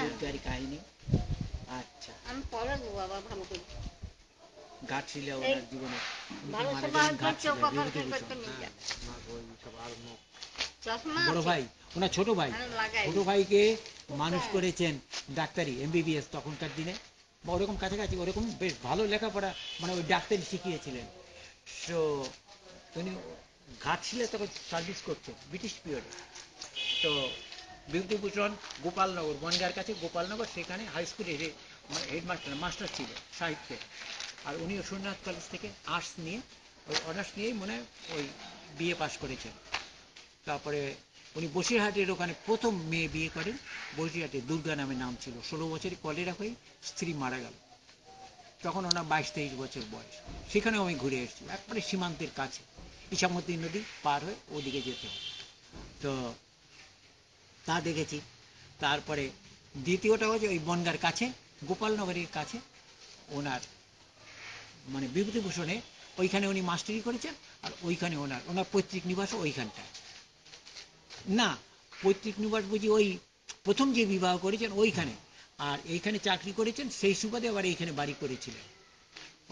উদ্গারী কাহিনী। আচ্ছা, আমি পরে বাবা ভালো করি ঘাটশিলা ওনার জীবনে ভালো মারা সময় গেলেন ঘাটশিলা চোখ বিভূতিভূষণ। চশমা বড় আছে ভাই, ওনার ছোট ভাই, লাগাই ছোট ভাইকে মানুষ করেছেন ডাক্তারি, এমবিবিএস তখনকার দিনে, বা ওরকম কাছাকাছি, ওরকম বেশ ভালো লেখাপড়া, মানে ওই ডাক্তারি শিখিয়েছিলেন। তো উনি ঘাটশিলা তখন সার্ভিস করছেন ব্রিটিশ পিরিয়ডে। তো বিভূতিভূষণ গোপালনগর, বনগাঁর কাছে গোপালনগর, সেখানে হাই স্কুলে মানে হেডমাস্টার মাস্টার ছিল সাহিত্যে। আর উনিও সুরনাথ কলেজ থেকে আর্টস নিয়ে, ওই অনার্স নিয়েই মনে হয় ওই বিএ পাস করেছেন। তারপরে উনি বসিরহাটের ওখানে প্রথম মেয়ে বিয়ে করেন। বসিরহাটে দুর্গা নামে নাম ছিল। 16 বছরে কলেরা হয়ে স্ত্রী মারা গেল, তখন ওনার 22-23 বছর বয়স। সেখানেও আমি ঘুরে এসেছি, একবারে সীমান্তের কাছে, ইছামতি নদী পার হয়ে ওদিকে যেতে হয়। তো তা দেখেছি। তারপরে দ্বিতীয়টা হচ্ছে ওই বনগাঁর কাছে, গোপালনগরের কাছে ওনার মানে বিভূতিভূষণে, ওইখানে উনি মাস্টারি করেছেন। আর ওইখানে ওনার ওনার পৈতৃক নিবাসও ওইখানটায় না, পৈতৃক নিবাস বুঝি ওই প্রথম যে বিবাহ করেছেন ওইখানে, আর এইখানে চাকরি করেছেন, সেই সুবাদে আবার এইখানে বাড়ি করেছিলেন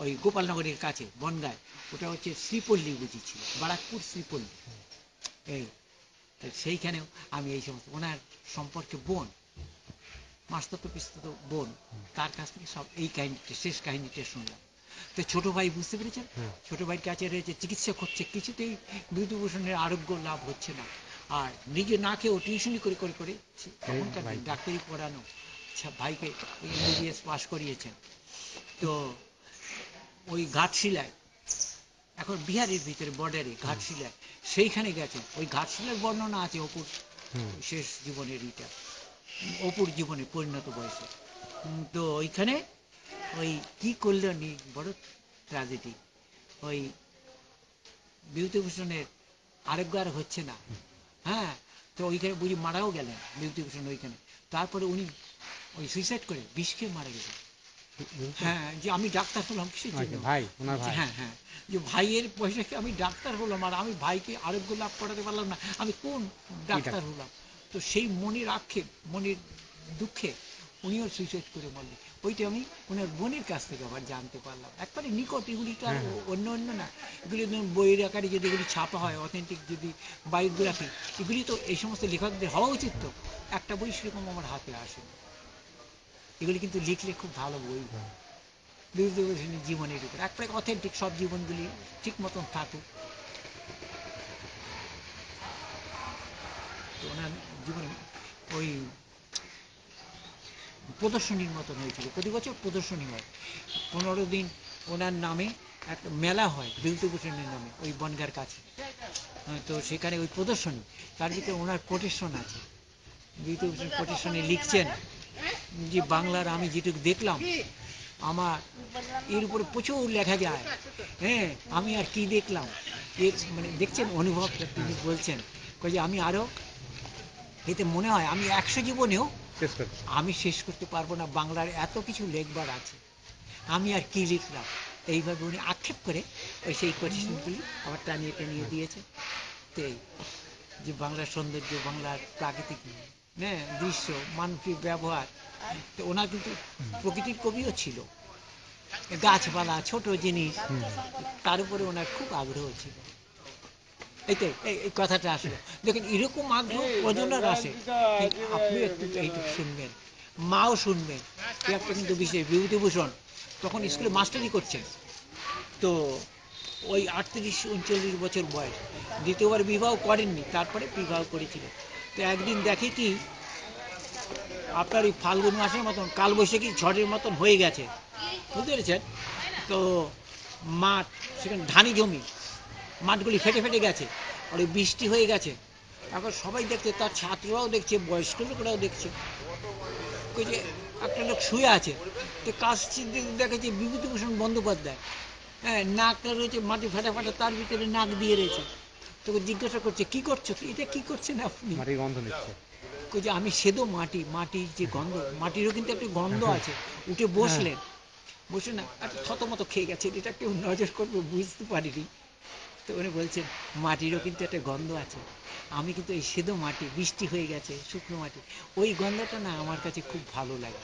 ওই গোপালনগরের কাছে বনগাঁয়। ওটা হচ্ছে শ্রীপল্লী বুঝি ছিল, বারাকপুর শ্রীপল্লী। এই সেইখানেও আমি এই সমস্ত ওনার সম্পর্কে বোন, মাস্তুতো পিস্তুতো বোন, তার কাছ থেকে সব এই কাহিনীটা, শেষ কাহিনীটা শুনলাম। তো ছোট ভাই বুঝতে পেরেছেন, ছোট ভাইয়ের কাছে রয়েছে, চিকিৎসা করছে, কিছুতেই বিভূতিভূষণের আরোগ্য লাভ হচ্ছে না। আর নিজে না খেয়েও টিউশনি করে করে করে তখনকার ডাক্তারি পড়ানো ভাইকে এমবিবিএস পাস করিয়েছেন। তো ওই ঘাটশিলায়, এখন বিহারের ভিতরে বর্ডারে ঘাটশিলায়, সেইখানে গেছেন। ওই ঘাটশিলার বর্ণনা আছে অপুর শেষ জীবনের, ইটা অপুর জীবনে পরিণত বয়সে। তো ওইখানে ওই কি করলেন, বড় ট্র্যাজেডি। ওই বিভূতিভূষণের আরোগ্য আর হচ্ছে না, হ্যাঁ, তো ওইখানে বুঝি মারাও গেলেন বিভূতিভূষণ ওইখানে। তারপরে উনি ওই সুইসাইড করে বিষ খেয়ে মারা গেলেন। হ্যাঁ, যে আমি ডাক্তার হলাম কিসের জন্য, হ্যাঁ হ্যাঁ, যে ভাইয়ের পয়সা খেয়ে আমি ডাক্তার হলাম, আর আমি ভাইকে আরোগ্য লাভ করাতে পারলাম না, আমি কোন ডাক্তার হলাম। তো সেই মনের আক্ষেপ, মনের দুঃখে উনিও সুইসাইড করে মারলেন। ওইটা আমি ওনার বোনের কাছ থেকে আবার জানতে পারলাম, একবারে নিকট। এগুলি তো আর অন্য অন্য না, এগুলি বইয়ের আকারে যদি এগুলি ছাপা হয়, অথেন্টিক যদি বায়োগ্রাফি, এগুলি তো এই সমস্ত লেখকদের হওয়া উচিত। তো একটা বই সেরকম আমার হাতে আসে, এগুলি কিন্তু লিখলে খুব ভালো বই। বিভূতিভূষণের জীবনের উপর একবারে অথেন্টিক সব জীবনগুলি ঠিক মতন থাকুক। তো ওনার জীবনে ওই প্রদর্শনীর মতন হয়েছিল, প্রতি বছর প্রদর্শনী হয়, 15 দিন ওনার নামে একটা মেলা হয় বিভূতিভূষণের নামে ওই বনগাঁর কাছে। তো সেখানে ওই প্রদর্শনী, তার ভিতরে ওনার কোটেশন আছে। বিভূতিভূষণ কোটেশনে লিখছেন যে বাংলার আমি যেটুকু দেখলাম, আমার এর উপরে প্রচুর লেখা যায়। হ্যাঁ, আমি আর কি দেখলাম, এর মানে দেখছেন অনুভবটা তিনি বলছেন, যে আমি আরো, এতে মনে হয় আমি 100 জীবনেও আমি শেষ করতে পারবো না, বাংলার এত কিছু লেখবার আছে, আমি আর কি লিখলাম। এইভাবে উনি আক্ষেপ করে ওই সেই কোটেশনগুলি আবার টানিয়ে টানিয়ে দিয়েছে। তো যে বাংলার সৌন্দর্য, বাংলার প্রাকৃতিক হ্যাঁ দৃশ্য, মানবিক ব্যবহার, তো ওনার কিন্তু প্রকৃতির কবিও ছিল, গাছপালা, ছোট জিনিস, তার উপরে ওনার খুব আগ্রহ ছিল। এইটাই এই কথাটা আসলো। দেখেন এরকম আগ্রহ কজনের আসে, আপনি একটু এইটুকু শুনবেন, মাও শুনবেন। একটা কিন্তু বিশেষ, বিভূতিভূষণ তখন স্কুলে মাস্টারি করছেন। তো ওই 38-39 বছর বয়স, দ্বিতীয়বার বিবাহ করেননি, তারপরে বিবাহ করেছিলেন। তো একদিন দেখে কি, আপনার এই ফাল্গুন মাসের মতন কালবৈশাখী ঝড়ের মতন হয়ে গেছে, বুঝতে পেরেছেন? তো মাঠ, সেখানে ধানি জমি, মাঠগুলি ফেটে ফেটে গেছে, আর ওই বৃষ্টি হয়ে গেছে। এখন সবাই দেখছে, তার ছাত্ররাও দেখছে, বয়স্ক লোকরাও দেখছে, ওই যে একটা লোক শুয়ে আছে। তো কাজ দেখেছে বিভূতিভূষণ বন্দ্যোপাধ্যায়, হ্যাঁ, নাকটা রয়েছে মাটি ফাটা ফাটা, তার ভিতরে নাক দিয়ে রয়েছে। তোকে জিজ্ঞাসা করছে কি করছো, এটা কি করছেন আপনি? যে আমি সেদো মাটি, মাটির যে গন্ধ, মাটিরও কিন্তু একটা গন্ধ আছে। উঠে বসলেন, বসে না একটা থতমত খেয়ে গেছে, এটা কেউ নজর করবে বুঝতে পারিনি। তো উনি বলছেন মাটিরও কিন্তু একটা গন্ধ আছে, আমি কিন্তু এই সেদো মাটি, বৃষ্টি হয়ে গেছে শুকনো মাটি, ওই গন্ধটা না আমার কাছে খুব ভালো লাগে,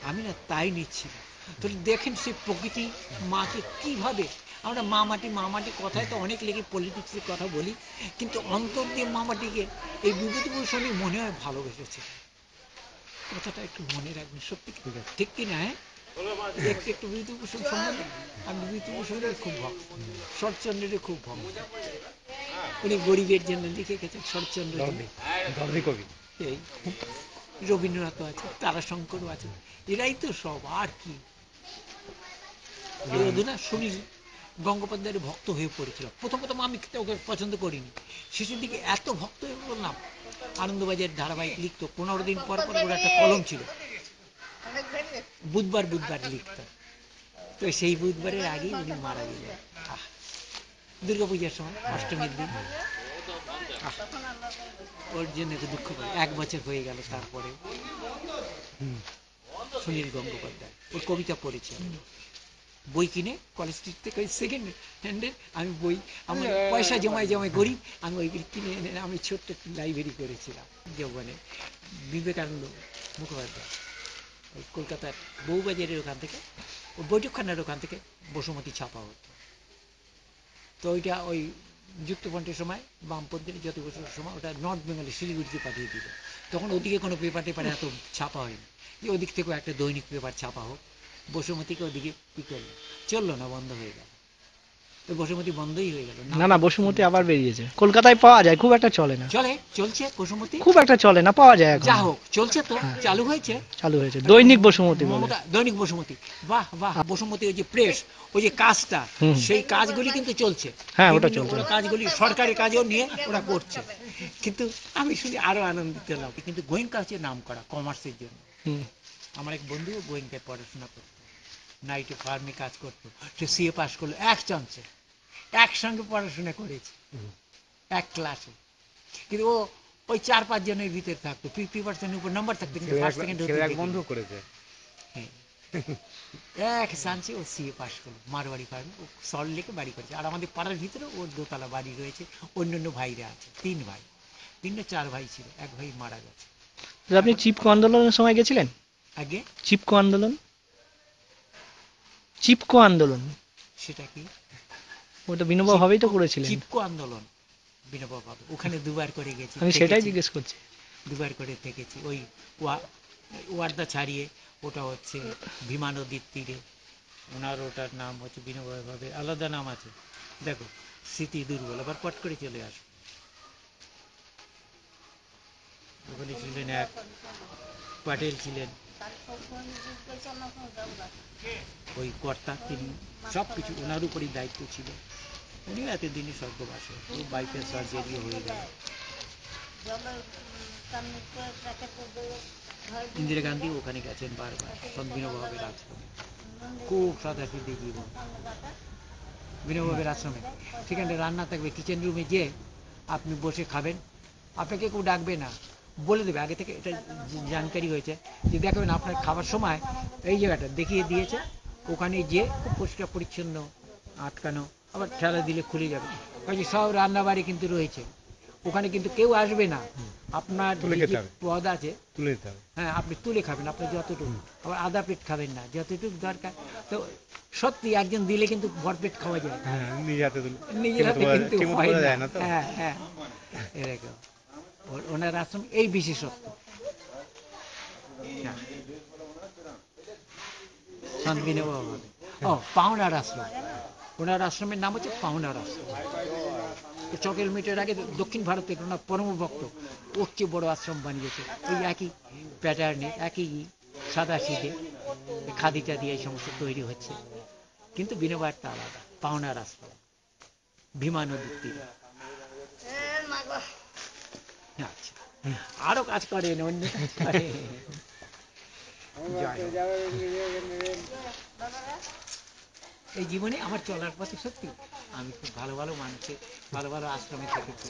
আমি না তাই নিচ্ছি না। তো দেখেন সেই প্রকৃতি মাকে কিভাবে আমরা মা মাটি কথায় তো অনেক লেগে পলিটিক্সের কথা বলি, কিন্তু অন্তর দিয়ে মা মাটিকে এই বিভূতিভূষণই মনে হয় ভালোবেসেছে। কথাটা একটু মনে রাখবেন, সত্যি ঠিক কি না? হ্যাঁ, একটু একটু বিভূতিভূষণ সম্বন্ধে, আমি বিভূতিভূষণের খুব ভক্ত, শরৎচন্দ্রের খুব ভক্ত। উনি গরিবের জন্য লিখে গেছেন শরৎচন্দ্র কবি। এই রবীন্দ্রনাথ আছে, তারাশঙ্করও আছে, এরাই তো সব, আর কি। এই অধুনা সুনীল গঙ্গোপাধ্যায়ের ভক্ত হয়ে পড়েছিল। প্রথম আমি ওকে পছন্দ করিনি, শেষের দিকে এত ভক্ত হয়ে বললাম। আনন্দবাজার ধারাবাহিক লিখতো, 15 দিন পর পর ওর একটা কলম ছিল, বুধবার লিখতো। তো সেই বুধবারের আগেই উনি মারা গেলেন দুর্গাপূজার সময়, অষ্টমীর দিন। ওর জন্য তো দুঃখ পাই, 1 বছর হয়ে গেল। তারপরে সুনীল গঙ্গোপাধ্যায়, ওর কবিতা পড়েছি, বই কিনে কলেজ স্ট্রিট থেকে ওই সেকেন্ড হ্যান্ডের আমি বই, আমার পয়সা জমায় গরিব, আমি ওই কিনে এনে আমি ছোট্ট একটি লাইব্রেরি করেছিলাম যৌবনে। বিবেকানন্দ মুখোপাধ্যায় ওই কলকাতার বউবাজারের ওখান থেকে, ওই বৈঠকখানার ওখান থেকে বসুমতী ছাপা হতো। তো ওইটা ওই যুক্তফ্রন্টের সময় বামপন্থীর যত বছরের সময় ওটা নর্থ বেঙ্গলে শিলিগুড়িতে পাঠিয়ে দিল। তখন ওদিকে কোনো পেপার এত ছাপা হয়নি, যে ওদিক থেকেও একটা দৈনিক পেপার ছাপা হোক। বসুমতীকে ওদিকে কি করলো, চললো না, বন্ধ হয়ে গেল। তো বসুমতী বন্ধই হয়ে গেল। না, বসুমতী আবার বেরিয়েছে, কলকাতায় পাওয়া যায়, খুব একটা চলে না। চলছে বসুমতী, খুব একটা চলে না, পাওয়া যায় এখন। যা হোক চলছে তো, চালু হয়েছে দৈনিক বসুমতী বলে। দৈনিক বসুমতী, বাহ বাহ। বসুমতী ওই যে প্রেস, ওই যে কাজটা, সেই কাজগুলি কিন্তু চলছে। হ্যাঁ, ওটা চলছে। ওরা কাজগুলি সরকারি কাজও নিয়ে ওরা করছে। কিন্তু আমি শুনি আরো আনন্দিত লাভ, কিন্তু গোয়েঙ্কা হচ্ছে নাম করা কমার্সের জন্য। আমার এক বন্ধু গোয়েঙ্কায় পড়াশোনা করতো, নাইটে ফার্মে কাজ করতো, সে সিএ পাস করলো এক চান্সে, একসঙ্গে পড়াশোনা করেছি এক ক্লাসে। কিন্তু ও ওই 4-5 জনের ভিতরে থাকতো, 50% উপর নাম্বার থাকতো, কিন্তু ফার্স্ট সেকেন্ড বন্ধ করেছে। এক চান্সে ও সিএ পাস করলো, মারবাড়ি ফার্মে ও সল্ট লেকে বাড়ি করেছে। আর আমাদের পাড়ার ভিতরে ওর দোতলা বাড়ি রয়েছে, অন্যান্য ভাইরা আছে, 3 ভাই, 4 ভাই ছিল, এক ভাই মারা গেছে। আপনি চিপকো আন্দোলনের সময় গেছিলেন? আগে চিপকো আন্দোলন সেটা কি? ওটা বিনোবা ভাবেই তো করেছিলেন। চিপকো আন্দোলন বিনোবা ভাবে, ওখানে 2 বার করে গেছি। আমি সেটাই জিজ্ঞেস করছি। 2 বার করে থেকেছি। ওই ওয়ার্দা ছাড়িয়ে, ওটা হচ্ছে ভীমা নদীর তীরে, ওনার ওটার নাম হচ্ছে বিনোবা ভাবে, আলাদা নাম আছে, দেখো স্মৃতি দুর্বল, আবার পট করে চলে আসবে। ওখানে ছিলেন এক পাটেল, ছিলেন ওই কর্তা, তিনি সবকিছু ওনার উপরই দায়িত্ব ছিল। উনিও এতদিনই স্বর্গবাসী, ও বাইপের সার্জারি হয়ে গেল। ইন্দিরা গান্ধী ওখানে গেছেন বারবার, বিনোবা-ভাবের আশ্রমে, খুব সাদাসিধে জীবন বিনোবা-ভাবের আশ্রমে। সেখানে রান্না থাকবে, কিচেন রুমে যে আপনি বসে খাবেন, আপনাকে কেউ ডাকবে না, বলে দেবে আগে থেকে, এটা জানকারি হয়েছে যে দেখবেন আপনার খাবার সময় এই জায়গাটা দেখিয়ে দিয়েছে, ওখানে যে খুব পরিষ্কার পরিচ্ছন্ন আটকানো, আবার ঠেলা দিলে খুলে যাবে, কাজে সব রান্নাবাড়ি কিন্তু রয়েছে ওখানে, কিন্তু কেউ আসবে না। আপনার যে পদ আছে, হ্যাঁ, আপনি তুলে খাবেন, আপনার যতটুকু, আবার আধা পেট খাবেন না, যতটুকু দরকার। তো সত্যি একজন দিলে কিন্তু ভরপেট খাওয়া যায়, নিজের হাতে কিন্তু হয় না। হ্যাঁ হ্যাঁ, এরকম ওনার আশ্রম এই বিশেষত্ব। পাওনার আশ্রম, ওনার আশ্রমের নাম হচ্ছে পাওনার আশ্রম। চকের মিটার আগে দক্ষিণ ভারতের ওনার পরম ভক্ত, ওর চেয়ে বড় আশ্রম বানিয়েছে, ওই একই প্যাটার্নে, একই সাদা সিধে খাদিটা দিয়ে এই সমস্ত তৈরি হচ্ছে, কিন্তু বিনোবারটা আলাদা। পাওনার আশ্রম, ভীমা নদীর তীরে। আচ্ছা, আরো কাজ করেন, অন্য কাজ করেন। এই জীবনে আমার চলার পথে সত্যি আমি খুব ভালো ভালো মানুষের, ভালো ভালো আশ্রমে থেকেছি,